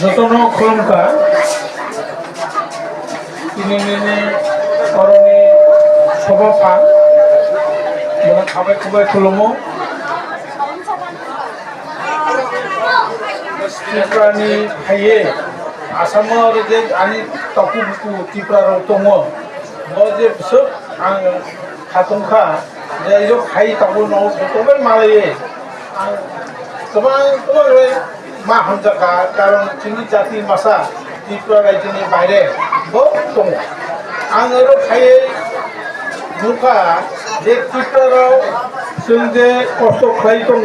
যতন খুলুমকা তিনি করণী সভা খাবাই খুবাই খুলুমো ত্রিপুরাनि हायो आसामाव आरो जे आंनि तावखु बुखु त्रिपुरायाव दङ जे बिसोर आं हाथंखा जे हायो तावखु न'आव गोबां मालायो आं गोबां मा हामजाखा कारन जोंनि जाति मासा त्रिपुरा रायजोनि बायरे बहुत दङ आं आरो हायो नुखा जे त्रिपुरायाव जों जे खस्थ' खालाय दङ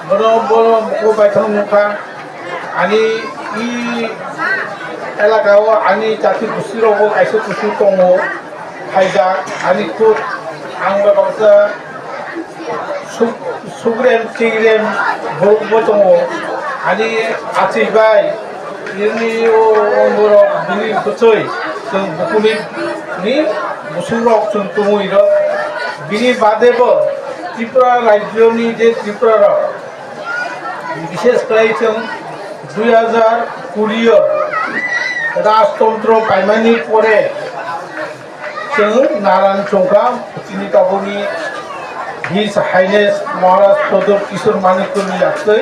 बर' बायथां नुखा आंनि इ एलाकायाव आंनि जाति गुस्थिरावबो खायसे गुस्थि दङ फायजा आंनि खुद आं बाबासा सुग्रेम थिग्रेम बर'बो दङ आंनि आथिबाय इनि बर' बिनि गुसै जों बुकुनि गुसुराव जों दङ बिनि बादैबो त्रिपुरा रायजोनि जे त्रिपुरायाव विशेषकर जों 2020 राजतंत्र पायमानि परे जों नारायण चौका जोंनि गावनि हिज हाइनेस महाराज प्रदीप किशोर मानिकनि लाखै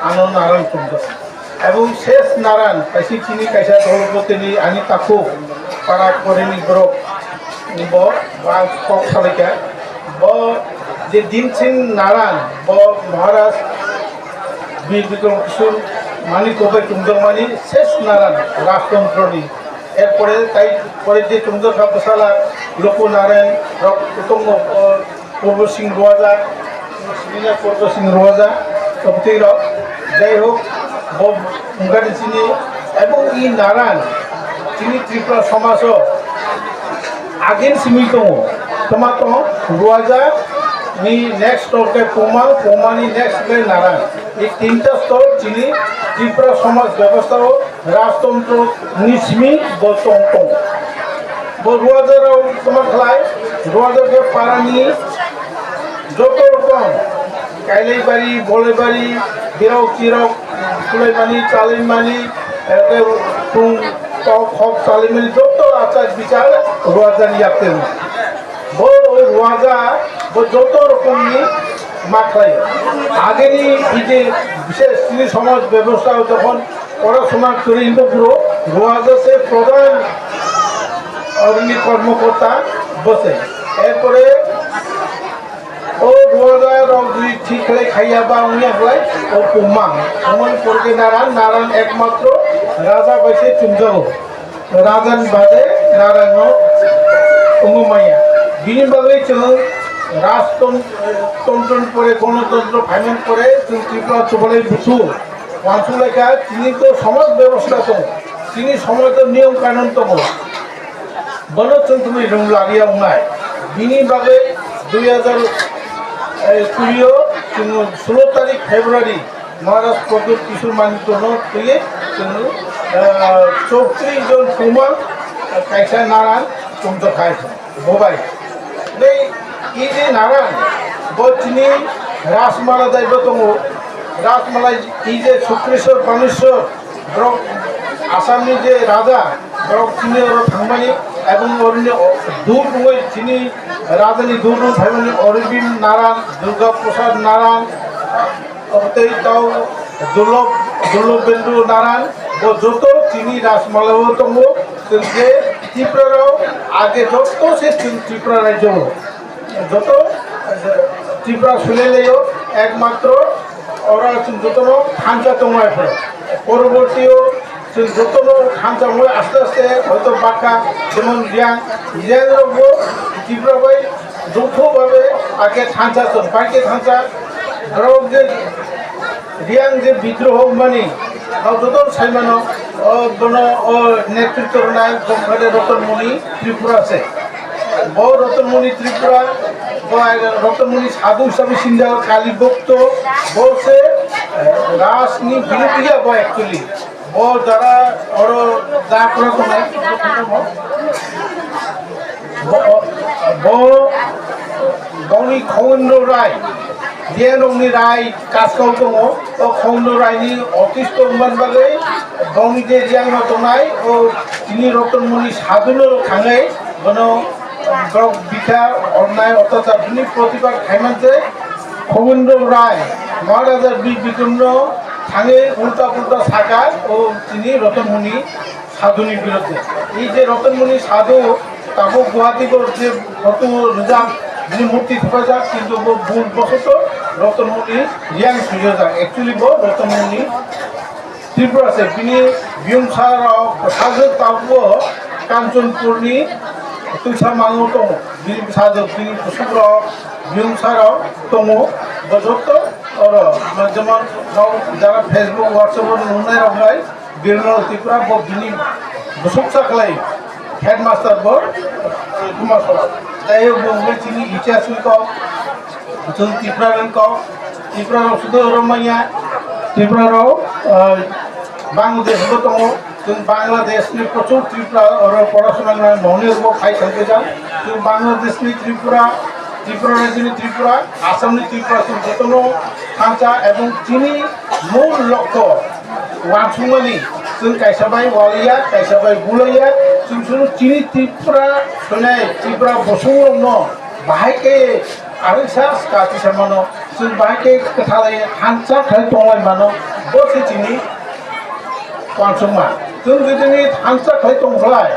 आनो नारायण चौका एवं शेष नारायण कैसे चिनी कैसा धर्मपतिनि आनि ताखु पाराक परेनि ग्रुप ब बाक सालिका ब जे दिनसिं नारायण ब महाराज बिरबिक्रम किशोर मानिक तुमजमानी शेष नारायण राजतंत्रनि एरपरे ताई परे जे तुमजखा बसाला लोक नारायण रतंग पूर्व सिंह रोजा सिंह पूर्व सिंह रोजा सबती जाई हो मुगानि चिनी एवं इ नारायण चिनी त्रिपुरा समाज आगेन सिमी दङ टमाटो रोजा नि नेक्स्ट स्टोर के पोमानी नेक्स्ट के नारायण ये तीनटा स्टोर चिनी त्रिपुरा समाज व्यवस्था राजतंत्र निस्मी बतंग रुवाजाराव टमाटलाय रुवाजार के पारानी जत रकम गायलायबारि बलायबारि जेराव जेराव सुलायमानि चालायमानि फुं ताव खब चालायमानि जत आचार बिचार रुवाजारनि याक्तेन रुवाजा जत रकमनि माखाय आगेनि जे विशेष समाज व्यवस्था जखन पढ़ाशोना करे पुरो रुवाजा से प्रधान कर्मकर्ता बसे एरपरे रुवाजा ठीक खाइया उनियाखलाय पोमां पड़के नारायण एकमात्र राजा बैसे तुमजागो राजान बादे नारायण अंगमाया बिनि बागै जों राजतंत्र परे गणतंत्र फाइनेंस परे जों त्रिपुरा चौबाले बुथु वानसुलायका तिनि तो समाज व्यवस्था दं तिनि समाज नियम कानुन दङ बनो जों तुम्हें रंलारिया उनाय बिनि बागै 2020 जों 16 तारिख फेब्रुआरी महाराज प्रदीप किशोर मानिक फैयो जों 34 जन कुमार कैसा नारायण तुमजखाय बबाय ये नारायण बनी राजमाला दायब दङ राजमाला ये शुक्रेश्वर बानेश्वर ब्रक आसामनि जे राजा ब्रक चिनी थांबानि एवं दूर दङ चिनी राजानि दूर दङ थांबानि अरविंद नारायण दुर्गा प्रसाद नारायण ताव दुर्लभेन्द्र नारायण जत चिनी राजमालाव दङ जोंसे त्रिपुरायाव आगे जत से त्रिपुरा राज्य जत त्रिपुरा सोलियो एकमात्र और जतनो खांचा दङ परवर्ती जों जतनो खांचा आस्ते आस्ते हयतो बाका जेमन रियांगरावबो त्रिपुरा बाय जौथ भावे आगे खांचा दं बायके खांचा ग्राव जे रियांग जे विद्रोह मानी जतन साइमानो बनो नेतृत्व नाय गंगाधर रतनमणि त्रिपुरा से रतनमणि त्रिपुरा रतनमणि साधु हिसाब से सिंधा काली भक्त से राजनी विरोधिया एक्चुअली द्वारा और गौनी खवेन्द्र राय Rongni Rai, Kaskau Tongo, or Kondo Raini, Otis Tongan Bagay, Bongi de Yang Notonai, or Tini Roton Munis Haduno Kangai, Bono, Grog Bika, Ornai, Otata, Bini Protipa, Hamante, Kondo Rai, Mother Big Bikuno, Tange, Ulta Saka, or Tini Roton Muni, Haduni Birote. Is a Roton Muni Sadu, Tabu Guati, Rotu Rizam. Ini murti terpajak, কিন্তু ভুল বশত রতনমণি রিয়াং সুযোগ actually Ratanmani Tripura আছে তিনি বিয়ংসার সাজক তাবো কাঞ্চনপুরনি তুইসা mango দङ বিনি সাজক তিনি কুসুম্র বিয়ংসার দङ বজত আর যেমন যারা ফেসবুক হোয়াটসঅ্যাপ নুনাই রঙাই বীরেন্দ্র ত্রিপুরা বিনি বসুকসা খালাই হেডমাস্টার বর কুমারসরা তাই বঙ্গল চিনি ইতিহাসুল কও जों त्रिपुरान कौ त्रिपुराराव सुदो रमाया त्रिपुराराव बांग्लादेश बो दङ जों बांग्लादेशनि प्रचुर त्रिपुरा और पढ़ाशोना ननेरबो फाइ थांगोजा जों बांग्लादेशनि त्रिपुरा त्रिपुरा राज्यनि त्रिपुरा आसामनि त्रिपुरा जों जतनो थांचा एवं चिनि मूल लक्ष्य वानसुमानि जों कायसाबाय वालिया कायसाबाय बुलाया जों सुनु चिनि त्रिपुरा सोनाय त्रिपुरा बसुंनो बाहायके आरो सास काति समानो जों बाहायके कथालाय हानसा खाय दंलाय मानो बसिथिनि वानसुमा जों जुदिनि हानसा खाय दंलाय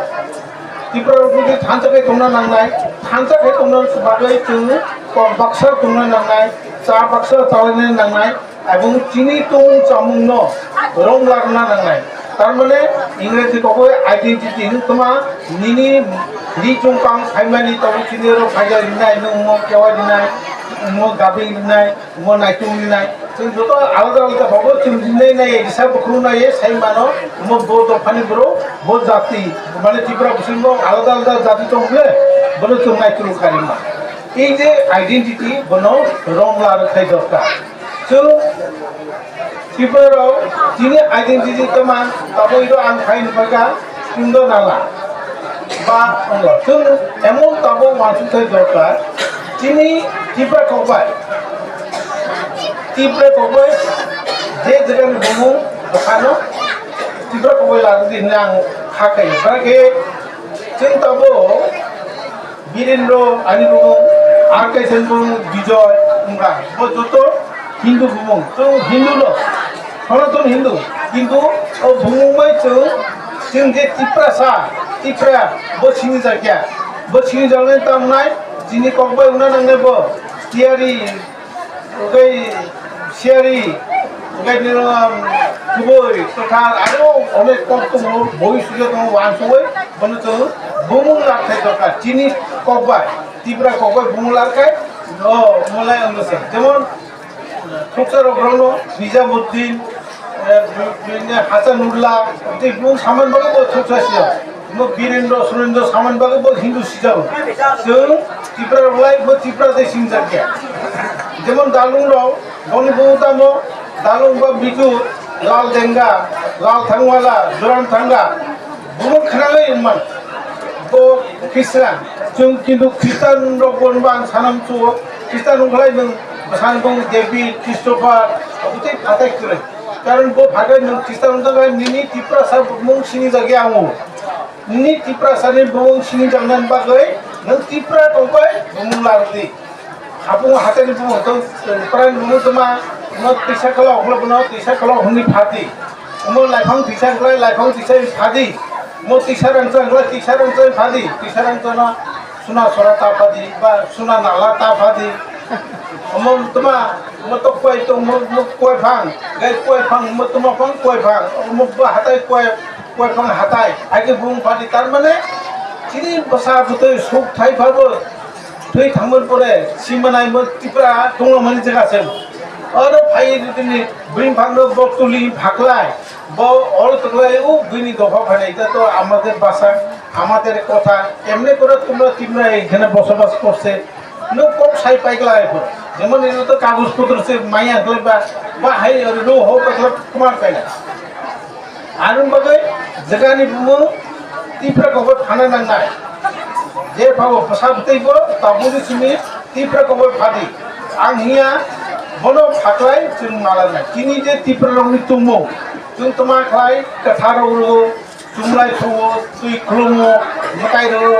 त्रिपुरा जुदि हानसा खाय दंना नांनाय हानसा खाय दंना बागै जों बाक्सा दंना नांनाय चा बाक्सा चालायनाय नांनाय एवं चिनि दं चामुंनो रं लागना नांनाय तारमाने इंग्रेजी को आइडेंटिटी तुमा निनी नी चुंकां फाइमानी तो चिनेरो फाइजा दिनाय नो केवा दिनाय मो गाबी दिनाय मो नाइटुं दिनाय जों जत आलादा आलादा बाबो जों दिनै नाय हिसाब खुनाय साइमानो मो बोद फानि ब्रो बोद जाति माने त्रिपुरा बसिमो आलादा आलादा जाति दंले बनो जों नाइटुं कारिमा এই যে आइडेंटिटी बनो रंला रखाय दरकार जों त्रिपुराराव दिनै आइडेंटिटी तमा ताबो इदो आं फाइन फागा किंदो नाला बा जों एमन ताबो मानसुथाय दरकार दिनै त्रिपुरा कबाय जे जायगानि बुङो दखानो त्रिपुरा कबाय लानो दिनै आं हाखाय बागे जों ताबो बीरेन्द्र आनि बुङो आरकेसन बुङो बिजय उंगा बो जतो हिंदू बुङो जों हिंदू ल सनातन हिंदू किंतु बुङोमै जों जे त्रिपुरा बसिनि जायगा बसिनि जानाय तामनाय दिनै कबाय उना नांनायबो थियारि ओगै सियारि ओगै गुबै कथार आरो अनेक कम दङ बय सुजा दङ वानसुबै बनो जों बुङो लाखाय दरकार दिनै कबाय त्रिपुरा कबाय बुङो लाखाय मलाई अंगसे जेमन Koklarwkmwng ब्रह्म निजामुद्दीन हासानुल्लाह ते बुं सामान बागै बो थोसासिया मो बीरेन्द्र सुरेन्द्र सामान बागै बो हिंदू सिजाबो जों त्रिपुरा लाइ बो त्रिपुरा दे सिंजाके जेमन दालुं राव बनि बुतामो दालुं बा बिजु लाल देंगा लाल थांवाला दुरान थांगा बुं खनालै मान तो खृष्टान जों किन्तु खृष्टान रबन बां सानाम चो खृष्टान खलाय नों सानबुं देवी क्रिस्टोफार उते फाथाय करे कारण बो फाथाय नों खृष्टान दगा निनि त्रिपुरा सा बुं सिनि जागे आङो निनि त्रिपुरा सानि बुं सिनि जांनान बागै नों त्रिपुरा कबाय बुं लारदि हाबुं हाथायनि बुं तो प्राण बुं तमा न तिसा खला अखला तिसा खला हनि फाति मो लाइफां तिसा खला लाइफां तिसा फादि मो तिसा रंचा फादि तिसा रंचा सुना सराता फादि बा सुना नाला ता फादि अमन तमा मत कोय तो म कोय फांग गय कोय फांग म तमा फांग कोय फांग म हाताय कोय फांग हाताय आगे बुं फादि तार माने चिनि बसा बुतै सुख थाय फाबो थै थांमोन परे सिमनाय म त्रिपुरा दङ माने जागासे और फाइ दिनि ब्रिं फांग बक्तुलि भाखलाय ब और तगलाय ও দুইনি দফা ফানে এটা তো আমাদের ভাষা আমাদের কথা এমনি করে তোমরা তোমরা এখানে বসবাস করছে নো কম সাই পাইগলা এখন যেমন এর তো কাগজপত্র সে মাইয়া হলে বা হাই নো হো পাইগলা কুমার পাইলা আরুন বাগৈ জায়গানি বুমো त्रिपुरा कबाय फाना नांनाय जे फाव फसाबतैबो ताबुनि सिनि त्रिपुरा कबाय फादि आं हिया bono phaklai chung malana kini je Tripura rongni tungmo chung toma khlai katharo ro chumlai thowo tui khlumo matai ro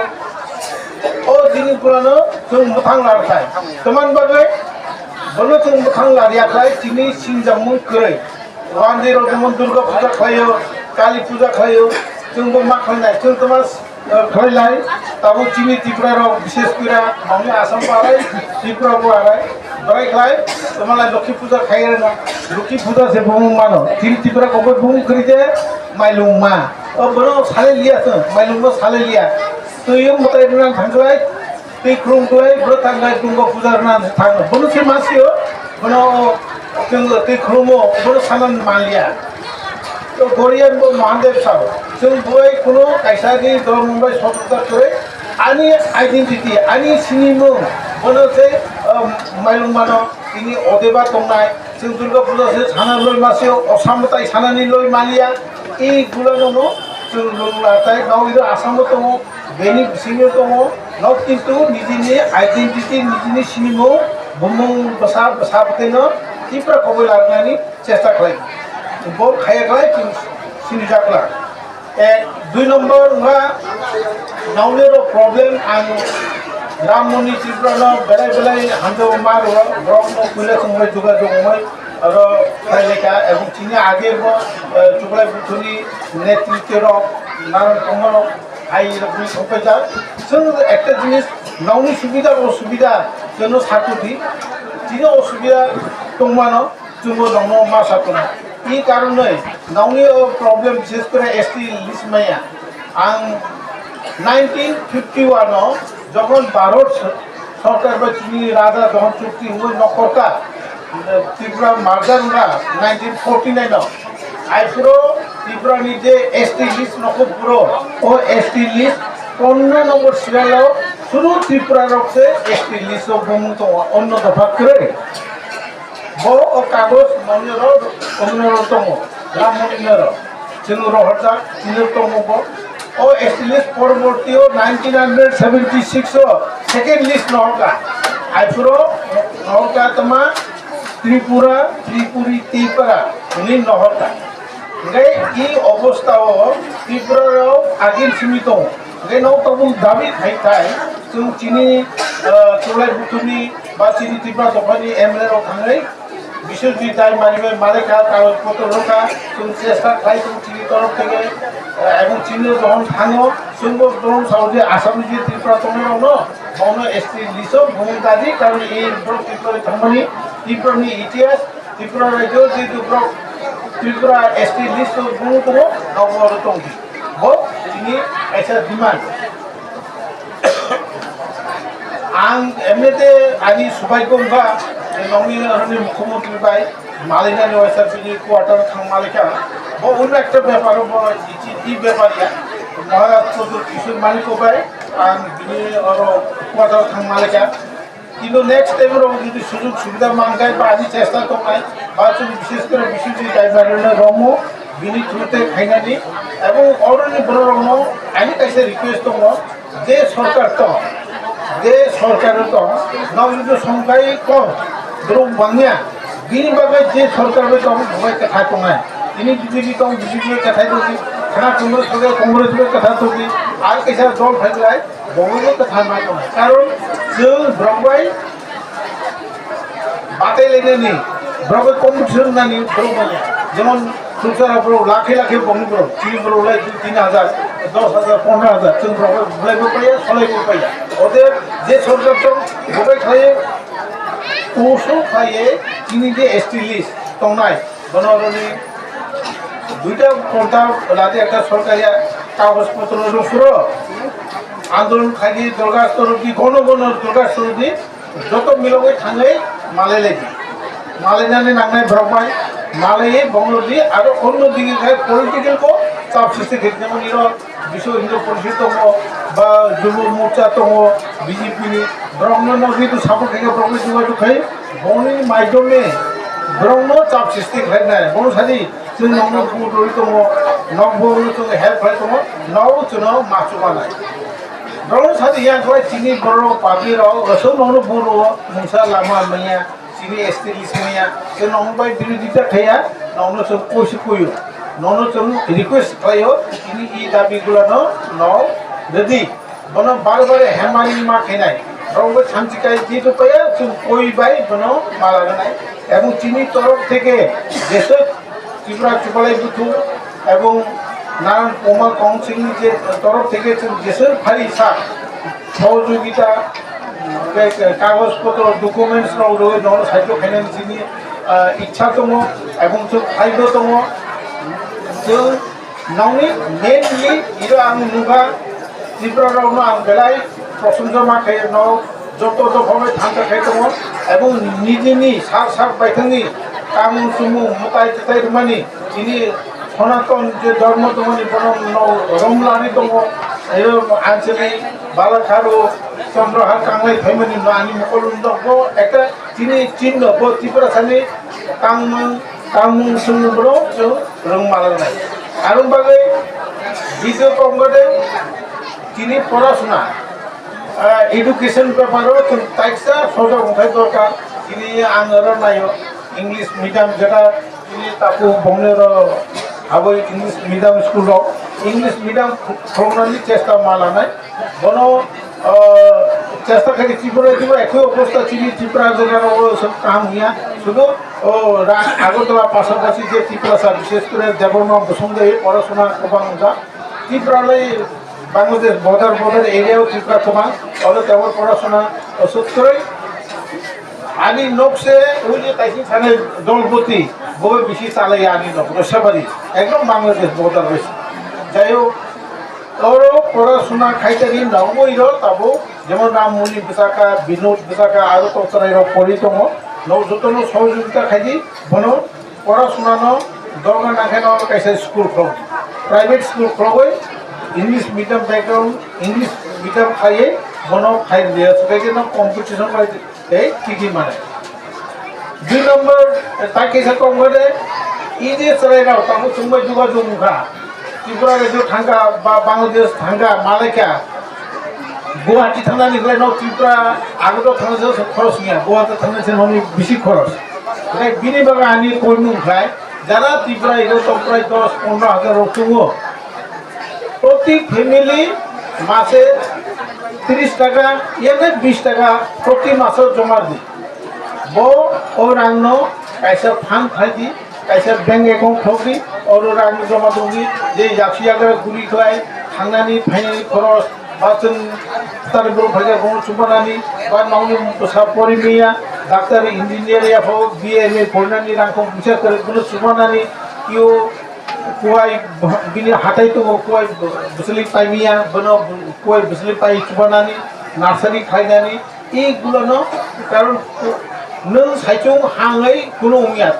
o dini purano chung muthang larthai toman bagai bono chung muthang laria khlai tini singjamung krai wandir odemon Durga puja khlayo Kali puja khlayo chung bo ma khlai chung toma khlailai tabo chini Tripura ro bishesh kira mami Assam parai Tripura bo arai Barak khlai tomalai Lokhi puja khaire na Lokhi puja se bhumung mano tin Tripura ko bhumung krije mailung ma o bono sale liya to mailung bo sale liya to yong motai dunan thanglai tei krung klai bro tangai tunggo puja na thang bono se masio bono chung tei khrumo bono sanan malia তো গরিয়ান বো মহাদেব সাহ जों বই কোনো কাইসানি দল মুম্বাই সততা করে আনি identity আনি সিনিমো বনতে মাইলং মানো তিনি অদেবা তংনাই जों দুর্গা পূজা সে ছানা লই মাসিও অসামতাই ছানানি লই মালিয়া এই গুলানো जों লংলাতাই গাউইর আসাম দङ বেনি সিনিও দङ নট কিন্তু নিজেনি আইডেন্টিটি নিজেনি সিনিমো বমং বসা বসাপতেনো Tripura কবই লাগনানি চেষ্টা খাই Bol kaya kaya sini jakla. 2 number nga naulero problem ang Ramoni Tripura no belai hando mar rock no kule sumai juga jomai aro kaya এবং চিনি আগে চুকলাই বুথনি নেতৃত্ব নারায়ণ কমল আই রকম সপেজা जों একটা জিনিস নাউনি সুবিধা অসুবিধা জন্য সাকুতি চিনি অসুবিধা টংমানো जोंबो दङ मा सातनो এই কারণে নাউনি প্রবলেম বিশেষ করে এসটি লিস্ট মাইয়া আং 1951 যখন ভারত সরকার বা চিনি রাজা যখন চুক্তি হই নকরকা ত্রিপুরা মার্জানরা 1949 আইপুরো ত্রিপুরা নিজে এসটি লিস্ট নকপুরো ও এসটি লিস্ট 15 নম্বর সিরিয়াল শুরু ত্রিপুরা রক্ষে এসটি লিস্ট ভূমিত অন্য দফা করে bo o kagos moniro omnoro tomo la moniro chinuro hota chinur tomo bo o list porbortio 1976 second list noka aipuro noka tama Tripura ini nohota ngai i obostha o Tripura ro agin simito ngai no tobu dabi thai chung chini chulai butuni ba chini Tripura tofani emle ro thangai বিশেষ বিদায় মারিবে মালিকা কাগজপত্র Roca তুমি চেষ্টা খাই তুমি চিনি তরফ থেকে এবং চিনি যখন থাঙো সুন্দর তরুণ সাউদি আসাম যে ত্রিপুরা তোমার মৌন এসটি লিসো ভূমিকাদি কারণ এই ত্রিপুরা থামনি ত্রিপুরানি ইতিহাস ত্রিপুরা রাজ্য যে ত্রিপুরা এসটি লিস্ট ভূমি তোমা নবরতম বো চিনি এসা ডিমান্ড आं एमनेते आनि सुबायगोंबा नंनि आंनि मुख्यमंत्री बाय मालिकानि ओएसआरपि क्वार्टार थां मालिका बो उन एकटा ब्यापार बो इ ब्यापारिया महाराष्ट्र किशोर मालिक बाय आं बिनि अरो क्वार्टार थां मालिका কিন্তু নেক্সট টাইম रो যদি সুযোগ সুবিধা মানগাই বা আজি চেষ্টা করনাই বা বিশেষ করে বিশেষ ড্রাইভারনে রমো বিনি থ্রুতে খাইনানি এবং অলরেডি বড় রমো আনি কাছে রিকোয়েস্ট দङ যে সরকার তো যে সরকারের তো নবীন সংখ্যাই কম ধরুন বাংলা বিনি বাগে যে সরকারের তো ভয় কথা কমায় তিনি বিজেপি তো বিজেপির কথাই তো খানা কংগ্রেসের কথা তো আর কেসা দল ফেলায় বঙ্গের কথা না কমায় কারণ जों ब्रबाय बादायलायनायनि ब्रबाय कम्पिटिसन नानि ब्रबाया जेमन संसाराव लाखे लाखे बंगब्र टिभिफोरावलाय 3000 10000 15000 जों ब्रबाय बुलायबो पाया सलायबो पाया ओদের যে সরকার তো ববাই খায় ওসো খায় তিনি যে এসটি লিস্ট তংনাই বনরনি দুইটা কোনটা রাতে একটা সরকারি কাগজপত্র রুফুরো आंदोलन खाली दुर्गा स्वरूपी घन दुर्गा स्वरूपी जो मिलवे थांगे मालायनानै नांनाय ब्रबाय मालाये बंगलदी और अन्य दिखे पलिटिकल को चाप सृष्टि जेमन विश्व हिंदू परिषद दङ बा युव मोर्चा दङ बीजेपी ब्रह्म जितु सापर्ट থাকে ब्रह्म जुगाजु खाय बंगनि माध्यमे ब्रह्म चाप सृष्टि खालामनाय बर' सारि जों नंगौ बुदरि दङ नंगौ जों हेल्प खालाम दङ नाव जों मासुमानाय ब्रह्म सारि याखौ चिनि बर' पार्टी राव असम नंगौ बर' मुसा लामा मैया chini ST lismaya so nong bai birodita khaya nong so koisi koyo nong so request khayo ini I dabi gula no যদি বনো বারবারে হেমানি মা খেনাই রঙ্গ শান্তিকায় যেহেতু পাইয়া কই বাই বনো মালা নাই এবং চিনি তরফ থেকে যেসব ত্রিপুরা চুপালাই বুথু এবং নারায়ণ কোমা কাউন্সিল যে তরফ থেকে যেসব ভারী সার সহযোগিতা কাগজপত্র ডকুমেন্টস রয়ে নন সাহিত্য খেলেন চিনি ইচ্ছাতম এবং খাদ্যতম जों नौनि मेनलि इरो आं नुगा त्रिपुरायावनो आं बेलाय प्रसन्ज माखाय नौ जत दफाबै थांखाय दङ এবং निजेनि सार बायथांनि कामु सुमु मुताय तिताय रुमानि इनि सनातन जे धर्म दङनि बन नौ रमलानि दङ एरो आनसनि बालाखारु चन्द्रहार कांलाय थाइमानि नानि मकलुन दङ একটা তিনি চিহ্ন ব त्रिपुरा सानि कामु सुमु ब्रो जों रोंमालांनाय आरो बागै দ্বিতীয় কংগতে তিনি পড়াশোনা এডুকেশন ব্যাপারও তাইসা সজাগ হতে দরকার তিনি আঙর নাইও ইংলিশ মিডিয়াম যেটা তিনি তাকু বংলের আবো English medium school English medium ফ্রমনানি চেষ্টা মালানাই বন চেষ্টা খালি ত্রিপুরা দিব একই অবস্থা চিনি ত্রিপুরা জেলার সব কাম হিয়া শুধু আগরতলা পাশাপাশি যে ত্রিপুরা স্যার বিশেষ করে দেবর্মা বসুন্ধরা পড়াশোনা কবাং যা ত্রিপুরালাই বাংলাদেশ বর্ডার এরিয়াও ত্রিপুরা কবাং অল তেমন পড়াশোনা ওষুধ করে আনি নকশে ওই যে তাইকি থানে দলপতি বই বেশি চালাই আনি নক রসাবাড়ি একদম বাংলাদেশ বর্ডার রয়েছে যাই হোক ওরও পড়াশোনা খাইতারি নবইর তাবো যেমন রামমণি বিশাখা বিনোদ বিশাখা আরও ততরাইর পরিতম যতন সহযোগিতা খাইদি বন পড়াশোনানো দরকার না খাই কাইসে স্কুল ফ্রম প্রাইভেট স্কুল ফ্রমই English medium background English medium খাইয়ে বন খাই দিয়ে সবাইকে কম্পিটিশন এই কি মানে 2 নম্বর তাই কেসে কম করে ই যে চলাইরাও তাকে সুন্দর যোগাযোগ মুখা ত্রিপুরা রাজ্য থাঙ্গা বা বাংলাদেশ থাঙ্গা মালাইকা গুয়াহাটি থানাनिफ्राय त्रिपुरा आगोलाव थांनायजों खरस गैया गुवाहाटी थांनायजों न'नि बेसि खरस ओमफ्राय बिनि बागै आंनि कयमुंनिफ्राय যারা ত্রিপুরা এরকম প্রায় 10-15 হাজার দङ প্রতি ফ্যামিলি মাসে 30 টাকা এমনি 20 টাকা প্রতি মাসে জমা দি বো ও রাংনো কাইসা ফান্ড খাইদি কাইসা ব্যাংক অ্যাকাউন্ট খাওদি और रां जमा दंगी जे जासियागा गुलि खाय थांनानि फाइनानि खरस बाचन तारबो भागा गं सुबानानि बा नावनि बसा परिमिया डाक्टर इन्जिनियर या फो बीएमए फरनानि रांखौ बिसा करे गुल सुबानानि इयो कुवाय बिनि हाथाय दङ कुवाय बसलि पाइमिया बनो कुवाय बसलि पाइ सुबानानि नार्सारि खायनानि इ गुलनो कारण नों साइचों हाङै कुनो उमिया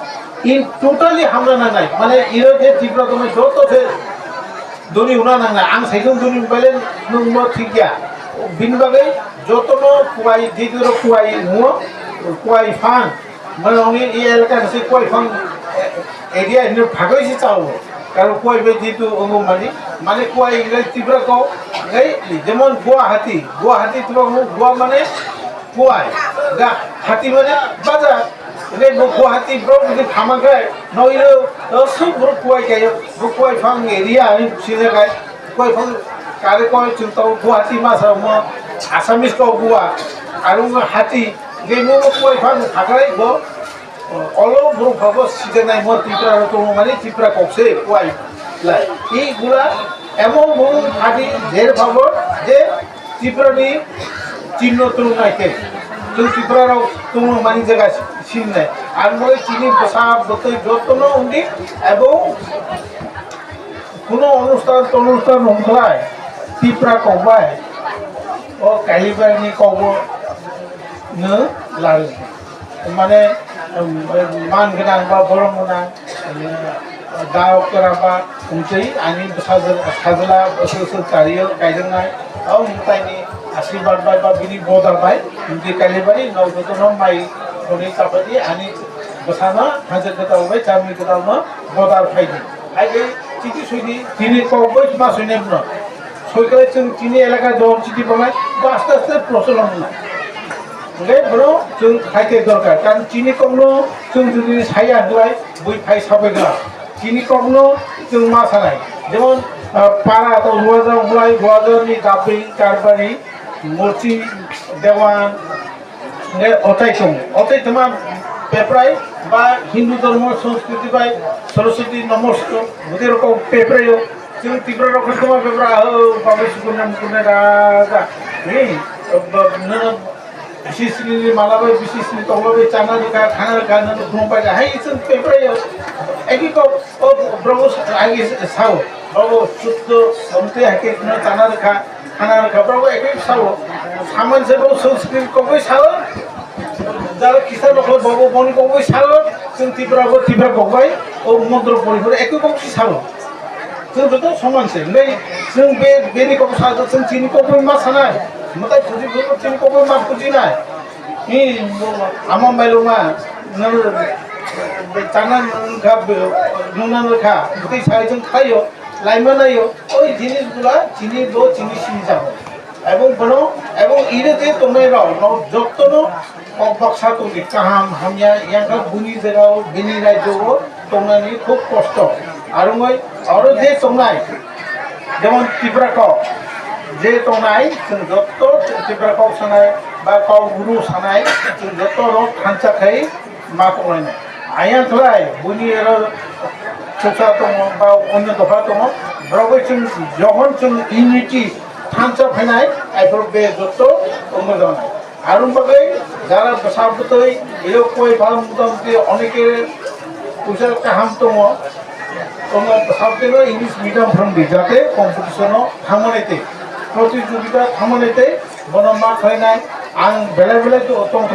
इन टोटली हामना नांनाय माने इरो जे त्रिपुरा दङ जतो से दोनि उना नांनाय आं साइखौ दोनि मोबाइल नोंबो ठीक गया बिनि बागै जतनो कुवाय दिदरो कुवाय मो कुवाय फान माने इ एलाका से कुवाय फान एरिया इन भागैसि चावो कारण कुवाय बे दितु अंगो माने कुवाय इंग्लिश त्रिपुरा को गई जेमन गुवाहाटी तो गुवा माने कुवाय गा हाटी माने बाजार ini Guwahati bro ini Panango noiro सब bro kuai kayo kuai fang area ini sini kai kuai fang kare kuai contoh Guwahati masa mo Assamese ko gua arung hati gemu kuai fang agak go all bro babo sini nai mo Tripura to mani Tripura kokse kuai lah ini gula emang mo hati zer babo je Tripura ni Cino tu nai ke जों त्रिपुरायाव दङ मानि जायगा सिननाय आरो মই চিনি বসা বতই যতনো উন্দি এবং কোনো অনুষ্ঠান হংলায় ত্রিপুরা কবাই ও কালিবাইনি কব নো লাগে মানে মান গোনাं বা বরम गोनां दाव कराबा उन्दै आंनि साजला बोसोर कारियाव गायदोंनाय औ मुतायनि आशीर्वाद बाय बा बिनि बदर बाय उन्दै कालिबारि नवजोनो माइ गनि तापदि आंनि बसाना हाजो गदावबाय जामि गदावनो बदर फायदि आगे चिटि सुदि दिनै कबय मासयने बुनो सयकाले जों दिनै एलाका दर चिटि बाय आस्ते आस्ते प्रचलन ओमफ्राय बेयाव जों फाइटे दरकार कारण चिनि कमनो जों जुदि साया होलाय बै फाइ साबायग्रा चिनि कमनो जों मा सानाय जेमन पारा तो रुवाजा होलाय रुवाजानि दाबि कारबारि मूर्ति देवान अतैतमा पेपराय बा हिंदू धर्म संस्कृति बाय सरस्वती नमस्कार बुद्धि रकम पेपरायो जों त्रिपुरा रकम तो पेपरा बाबा सुकुना मुकुना राजा नहीं बिसिसनि मालाबा बिसिसनि तौलाबे चाना रखा खाना रखा न घूम पाए हाय जों पेपरायो एकी को ब्रह्म आगे साव ब्रह्म शुद्ध समते हके न चाना रखा खाना रखा ब्रह्म एकी साव सामान से संस्कृति को कोई साव যারা কিসান নকল ভগবান কবই সালো जों त्रिपुरा गबाय ओ मन्त्र परिफोर एकै कौसि सालो जों तो समानसै नै जों बेनि कौ सालो जों चिनि कौबो मा सानाय मताय फुजि चिनि कौबो मा फुजिनाय नि आमा माइलमा न चाना गाब नुना रखा बुदै साइजों खायो लाइमा नायो ओइ जिनिसगुला चिनि दो चिनि सिनि जाबो এবং ইরে যে তোমরা যত্ন বক্সা তো কাহাম হামিয়া ইয়াঙ্কা বুনি জায়গাও বিনি রাজ্যও তোমরানি খুব কষ্ট আর মই আরো যে তোমরাই যেমন ত্রিপুরা কক যে তোমরাই যত ত্রিপুরা কক সানায় বা কক গুরু সানায় যত খাঞ্চা খাই মা তোমরাই না আয়া তোলাই বুনি এর চোষা দङ বা অন্য দফা দङ ব্রবে যখন ইউনিটি थांचा फैनाय आइफोर बे जत्त उमोदन आरो बागै जारा बसाबतै एयो कोइ भाल मुदमते अनेके पुजा काहाम दङ तङ बसाबतेनो इंग्लिश मिडियाम फ्रमदि जाते कम्पिटिशनो थांमोनैते प्रतियोगिता थांमोनैते बनमा खैनाय आं बेले बेले तङ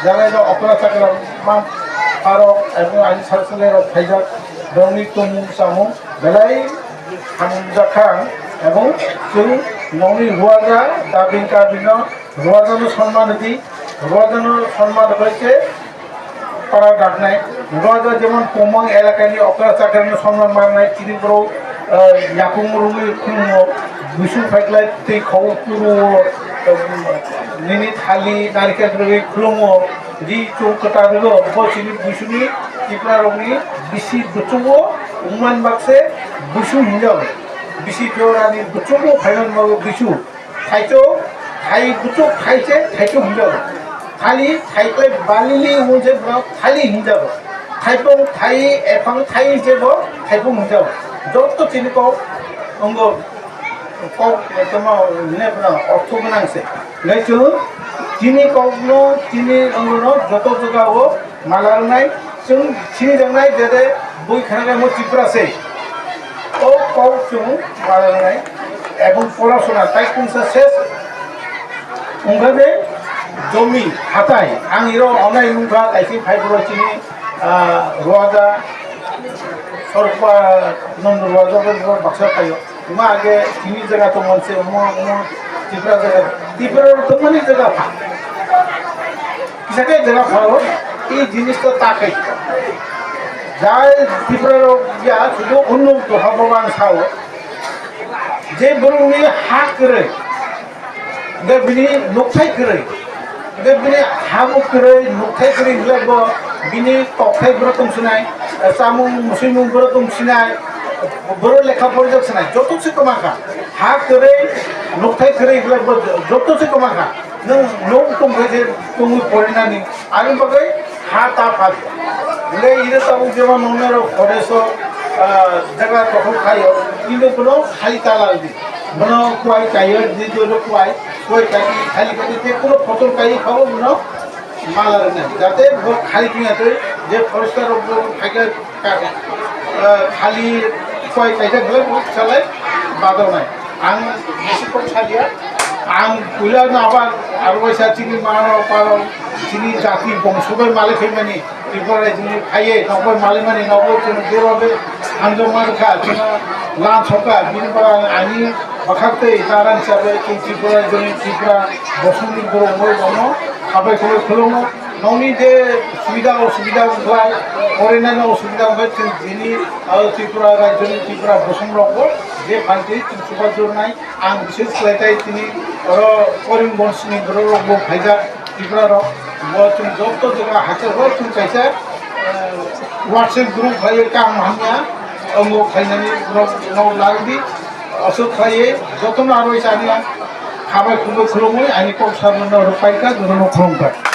जारा अकला चाकरा मा पारो एबो आनि सारसले फाइजा दंनि तमु सामु बेलाय हामजाखा এবং जों नौनि हुआजा दाबिं काबिनो हुआजानो सम्मान दी हुआजानो सम्मान হয়েছে পাড়া ডাকনাই हुआजा যেমন কমং এলাকানি অকরা চাকরানো সম্মান মারনাই চিনিপুরো ইয়াকুমরুমি খুলমো বিশু ফাইকলাই তে খাও পুরো নিনি থালি নারিকেল রবি খুলমো জি চৌকটা দিল বচিনি বিশুনি ত্রিপুরা রঙি বিশি দুচুবো উমান বাক্সে বিশু হিজাব बिसि फेवरानि गुचुबो फाइनान मागो बिसु थाइचो थाइ गुचु थाइचे थाइचो हिंजाव थाली थाइक्ले बालिनि मुजे ब्राव थाली हिंजाव थाइपं थाइ एफां थाइ जेबो थाइपं हिंजाव जत्त चिनिको अंगो कौ तमा नेब्रा अर्थ गोनांसे लेचु चिनि कौनो चिनि अंगनो जत्त जगाओ मालारनाय जों चिनि जंनाय जेदे बय खानाय मो त्रिपुरासे ও কৌচুং মারানাই এবং পড়াশোনা তাই কোনসা শেষ ওখানে জমি হাতায় আং ইরো অনাই নুঙ্গা তাইসি ফাইব্র চিনি রোয়াজা সরপা নন রোয়াজা বাক্সা পাইও মা আগে চিনি জায়গা তো মনসে ত্রিপুরা জায়গা ত্রিপুরার তো মানে জায়গা ফা কিসাকে জায়গা ফাও এই জিনিসটা তাকাই যাই ত্রিপুরার ইয়া শুধু অন্য ভগবান সাও যে বরুণি হাক করে বিনি নকথাই করে বিনি হাবু করে নকথাই করে হিলাব বিনি তখাই ব্রতম শুনাই চামুং মুসলিমুং ব্রতম শুনাই বড় লেখা পড়ে শুনাই যত সে কমাখা হাক করে নকথাই করে হিলাব যত সে কমাখা नों नं तंखाय तुम पड़नानी आरो बागै हा ता फाद ले इरे ताबु जेमा नोनेरो फरेसो जगह दखल खायो किन्तु कोनो खाली ताला दि बनो कुआई कायो दि जो कुआई कोई काई खाली कति ते कोनो फटल काई खाबो बनो मालार नै जाते बो खाली कियाते जे फरेस्टर खाइगा खाली कुआई काइदा गले चलाय बादो नै आं बिसिखौ सालिया आं पुला नाबा आरवाइसा चिनि मानो पारो चिनि जाति बंशबै माले फैमानि त्रिपुरा जिनि खाये नबै माले मानि नबै जों देवाबे आंजो मारखा जों लान सका बिनबा आनि बखाते नारान साबे त्रिपुरा जों त्रिपुरा बसुनि बरमो दनो खाबाय खबै खुलुमो नौनि जे सुबिदा असुबिदा होय फरेनानो असुबिदा होय जिनि त्रिपुरा राज्यनि त्रिपुरा बसुं रंगो जे फान्ति सुबा जरनाय आं बिसेस खालायथाय तिनि करिमगन्जनि बर' रंगो Pfizer Tripura chung job to jega hacer ho chung kaisa WhatsApp group khai kam hamya ongo khainani group no lagdi asuk khai joton aro isania khabai khulumoi ani ko sarno ro paika jono khomka